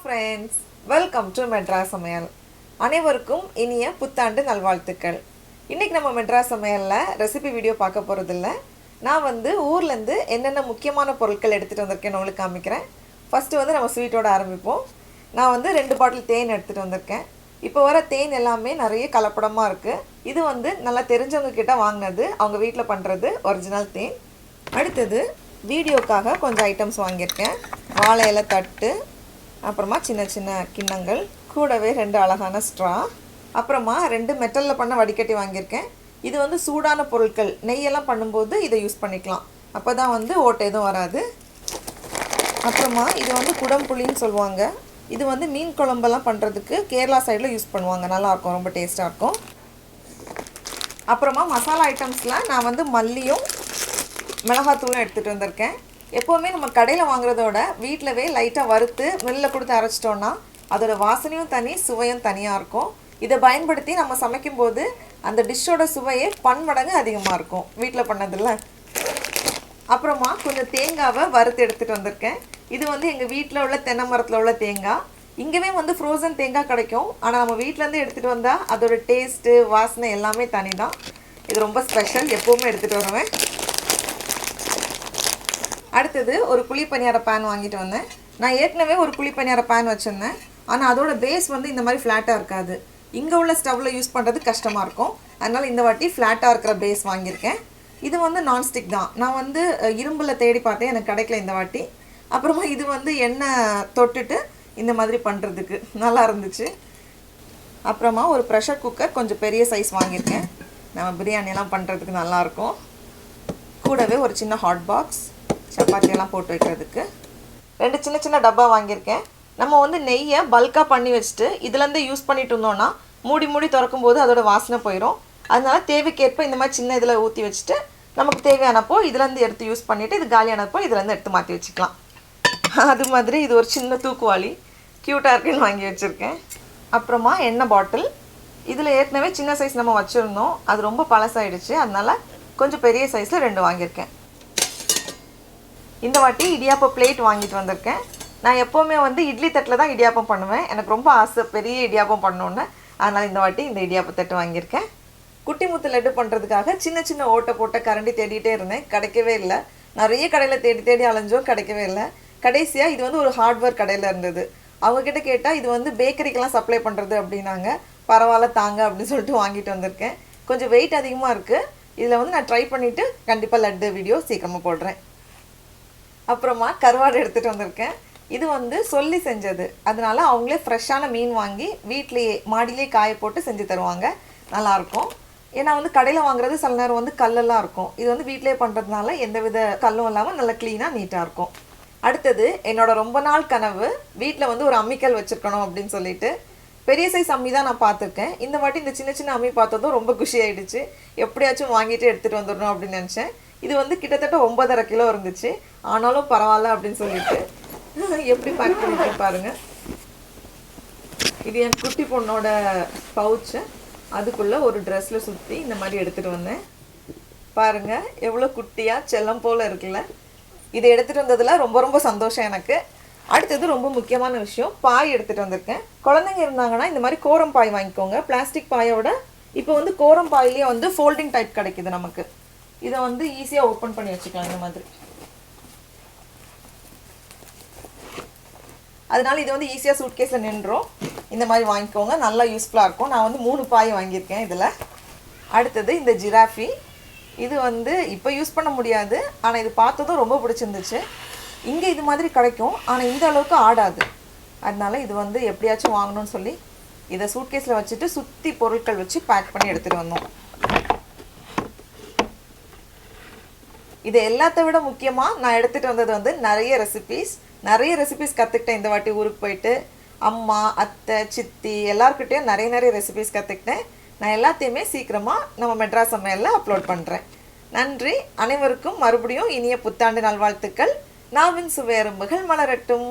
Friends, welcome to Madras சமையல். அனைவருக்கும் இனிய புத்தாண்டு நல்வாழ்த்துக்கள். இன்றைக்கி நம்ம மெட்ராஸ் சமையலில் ரெசிபி வீடியோ பார்க்க போகிறதில்ல. நான் ஊர்லேருந்து என்னென்ன முக்கியமான பொருட்கள் எடுத்துகிட்டு வந்திருக்கேன்னு உங்களுக்கு காமிக்கிறேன். ஃபஸ்ட்டு நம்ம ஸ்வீட்டோடு ஆரம்பிப்போம். நான் 2 பாட்டில் தேன் எடுத்துகிட்டு வந்திருக்கேன். இப்போ வர தேன் எல்லாமே நிறைய கலப்படமாக இருக்குது. இது நல்லா தெரிஞ்சவங்க கிட்ட வாங்கினது, அவங்க வீட்டில் பண்ணுறது ஒரிஜினல் தேன். அடுத்தது வீடியோக்காக கொஞ்சம் ஐட்டம்ஸ் வாங்கியிருக்கேன். வாழை இலை தட்டு, அப்புறமா சின்ன சின்ன கிண்ணங்கள், கூடவே 2 அழகான ஸ்ட்ரா, அப்புறமா 2 மெட்டலில் பண்ண வடிகட்டி வாங்கியிருக்கேன். இது சூடான பொருட்கள், நெய்யெல்லாம் பண்ணும்போது இதை யூஸ் பண்ணிக்கலாம். அப்போ தான் ஓட்டை எதுவும் வராது. அப்புறமா இது குடம்புளின்னு சொல்லுவாங்க. இது மீன் குழம்பெல்லாம் பண்ணுறதுக்கு கேரளா சைடில் யூஸ் பண்ணுவாங்க. நல்லாயிருக்கும், ரொம்ப டேஸ்ட்டாக இருக்கும். அப்புறமா மசாலா ஐட்டம்ஸில் நான் மல்லியும் மிளகாத்தூளும் எடுத்துகிட்டு வந்திருக்கேன். எப்போவுமே நம்ம கடையில் வாங்குறதோட வீட்டிலவே லைட்டாக வறுத்து மில்லில் கொடுத்து அரைச்சிட்டோன்னா அதோட வாசனையும் தனி, சுவையும் தனியாக இருக்கும். இதை பயன்படுத்தி நம்ம சமைக்கும்போது அந்த டிஷ்ஷோட சுவையே பன்மடங்கு அதிகமாக இருக்கும் வீட்டில் பண்ணதில்ல. அப்புறமா கொஞ்சம் தேங்காவை வறுத்து எடுத்துகிட்டு வந்திருக்கேன். இது எங்கள் வீட்டில் உள்ள தென்னை மரத்தில் உள்ள தேங்காய். இங்கேவே ஃப்ரோசன் தேங்காய் கிடைக்கும். ஆனால் நம்ம வீட்டிலேருந்து எடுத்துகிட்டு வந்தால் அதோட டேஸ்ட்டு, வாசனை எல்லாமே தனி தான். இது ரொம்ப ஸ்பெஷல், எப்போவுமே எடுத்துகிட்டு வருவேன். அடுத்தது ஒரு குழி பணியார பேன் வாங்கிட்டு வந்தேன். நான் ஏற்கனவே ஒரு குழி பணியார பேன் வச்சுருந்தேன். ஆனால் அதோட பேஸ் இந்த மாதிரி ஃப்ளாட்டாக இருக்காது. இங்கே உள்ள ஸ்டவ்வில் யூஸ் பண்ணுறது கஷ்டமாக இருக்கும். அதனால் இந்த வாட்டி ஃப்ளாட்டாக இருக்கிற பேஸ் வாங்கியிருக்கேன். இது நான்ஸ்டிக் தான். நான் இரும்பில் தேடி பார்த்தேன், எனக்கு கிடைக்கல இந்த வாட்டி. அப்புறமா இது எண்ணெய் தொட்டுட்டு இந்த மாதிரி பண்ணுறதுக்கு நல்லா இருந்துச்சு. அப்புறமா ஒரு ப்ரெஷர் குக்கர் கொஞ்சம் பெரிய சைஸ் வாங்கியிருக்கேன். நம்ம பிரியாணியெல்லாம் பண்ணுறதுக்கு நல்லாயிருக்கும். கூடவே ஒரு சின்ன ஹாட் பாக்ஸ், சப்பாத்தியெல்லாம் போட்டு வைக்கிறதுக்கு 2 சின்ன சின்ன டப்பா வாங்கியிருக்கேன். நம்ம நெய்யை பல்காக பண்ணி வச்சுட்டு இதுலேருந்து யூஸ் பண்ணிட்டு இருந்தோன்னா மூடி திறக்கும் போது அதோட வாசனை போயிடும். அதனால தேவைக்கேற்ப இந்த மாதிரி சின்ன இதில் ஊற்றி வச்சுட்டு நமக்கு தேவையானப்போ இதுலேருந்து எடுத்து யூஸ் பண்ணிவிட்டு இது காலியானப்போ இதுலேருந்து எடுத்து மாற்றி வச்சுக்கலாம். அது மாதிரி இது ஒரு சின்ன தூக்குவாளி, க்யூட்டாக இருக்குன்னு வாங்கி வச்சுருக்கேன். அப்புறமா எண்ணெய் பாட்டில். இதில் ஏற்கனவே சின்ன சைஸ் நம்ம வச்சுருந்தோம், அது ரொம்ப பழசாயிடுச்சு. அதனால் கொஞ்சம் பெரிய சைஸில் 2 வாங்கியிருக்கேன். இந்த வாட்டி இடியாப்ப பிளேட் வாங்கிட்டு வந்திருக்கேன். நான் எப்போவுமே இட்லி தட்டில் தான் இடியாப்பம் பண்ணுவேன். எனக்கு ரொம்ப ஆசை பெரிய இடியாப்பம் பண்ணணுன்னு. அதனால் இந்த வாட்டி இந்த இடியாப்ப தட்டு வாங்கியிருக்கேன். குட்டி முத்து லட்டு பண்ணுறதுக்காக சின்ன சின்ன ஓட்டை போட்ட கரண்டி தேடிகிட்டே இருந்தேன், கிடைக்கவே இல்லை. நிறைய கடையில் தேடி அலைஞ்சோம், கிடைக்கவே இல்லை. கடைசியாக இது ஒரு ஹார்ட்வேர் கடையில் இருந்தது. அவங்கக்கிட்ட கேட்டால் இது பேக்கரிக்கெலாம் சப்ளை பண்ணுறது அப்படின்னாங்க. பரவாயில்ல தாங்க அப்படின்னு சொல்லிட்டு வாங்கிட்டு வந்திருக்கேன். கொஞ்சம் வெயிட் அதிகமாக இருக்குது. இதில் நான் ட்ரை பண்ணிவிட்டு கண்டிப்பாக லட்டு வீடியோ சீக்கிரமாக போடுறேன். அப்புறமா கருவாடு எடுத்துகிட்டு வந்திருக்கேன். இது சொல்லி செஞ்சது. அதனால் அவங்களே ஃப்ரெஷ்ஷான மீன் வாங்கி வீட்லேயே மாடியிலே காய போட்டு செஞ்சு தருவாங்க. நல்லாயிருக்கும். ஏன்னா கடையில் வாங்குறது சில நேரம் கல்லெல்லாம் இருக்கும். இது வீட்டிலே பண்ணுறதுனால எந்தவித கல்லும் இல்லாமல் நல்லா க்ளீனாக நீட்டாக இருக்கும். அடுத்தது என்னோட ரொம்ப நாள் கனவு, வீட்டில் ஒரு அம்மிக்கல் வச்சுருக்கணும் அப்படின்னு சொல்லிட்டு. பெரிய சைஸ் அம்மி தான் நான் பார்த்துருக்கேன். இந்த வாட்டி இந்த சின்ன சின்ன அம்மி பார்த்ததும் ரொம்ப குஷி ஆகிடுச்சு. எப்படியாச்சும் வாங்கிட்டு எடுத்துகிட்டு வந்துடணும் அப்படின்னு நினச்சேன். இது கிட்டத்தட்ட 9.5 கிலோ இருந்துச்சு. ஆனாலும் பரவாயில்ல அப்படின்னு சொல்லிட்டு எப்படி பேக் பண்ணிட்டு பாருங்கள். இது என் குட்டி பொண்ணோட பவுச்சு. அதுக்குள்ளே ஒரு ட்ரெஸ்ஸில் சுற்றி இந்த மாதிரி எடுத்துகிட்டு வந்தேன். பாருங்கள் எவ்வளோ குட்டியாக செல்லம் போல் இருக்குல்ல. இதை எடுத்துகிட்டு வந்ததில் ரொம்ப ரொம்ப சந்தோஷம் எனக்கு. அடுத்தது ரொம்ப முக்கியமான விஷயம், பாய் எடுத்துகிட்டு வந்திருக்கேன். குழந்தைங்க இருந்தாங்கன்னா இந்த மாதிரி கோரம் பாய் வாங்கிக்கோங்க. பிளாஸ்டிக் பாயோட இப்போ கோரம் பாயிலே ஃபோல்டிங் டைப் கிடைக்குது நமக்கு. இதை ஈஸியாக ஓப்பன் பண்ணி வச்சுக்கலாம் இந்த மாதிரி. அதனால இது ஈஸியாக சூட்கேஸில் நின்றோம். இந்த மாதிரி வாங்கிக்கோங்க, நல்லா யூஸ்ஃபுல்லாக இருக்கும். நான் 3 பாய் வாங்கியிருக்கேன் இதில். அடுத்தது இந்த ஜிராஃபி. இது இப்போ யூஸ் பண்ண முடியாது, ஆனால் இது பார்த்ததும் ரொம்ப பிடிச்சிருந்துச்சு. இங்கே இது மாதிரி கிடைக்கும், ஆனால் இந்த அளவுக்கு ஆடாது. அதனால இது எப்படியாச்சும் வாங்கணும்னு சொல்லி இதை சூட்கேஸில் வச்சுட்டு சுற்றி பொருட்கள் வச்சு பேக் பண்ணி எடுத்துகிட்டு வந்தோம். இது எல்லாத்த விட முக்கியமாக நான் எடுத்துகிட்டு வந்தது நிறைய ரெசிபீஸ் கற்றுக்கிட்டேன். இந்த வாட்டி ஊருக்கு போயிட்டு அம்மா, அத்தை, சித்தி எல்லாருக்கிட்டையும் நிறைய ரெசிபீஸ் கற்றுக்கிட்டேன். நான் எல்லாத்தையுமே சீக்கிரமாக நம்ம மெட்ராஸ் சமையலில் அப்லோட் பண்ணுறேன். நன்றி. அனைவருக்கும் மறுபடியும் இனிய புத்தாண்டு நல்வாழ்த்துக்கள். நாவின் சுவையரும்புகள் மலரட்டும்.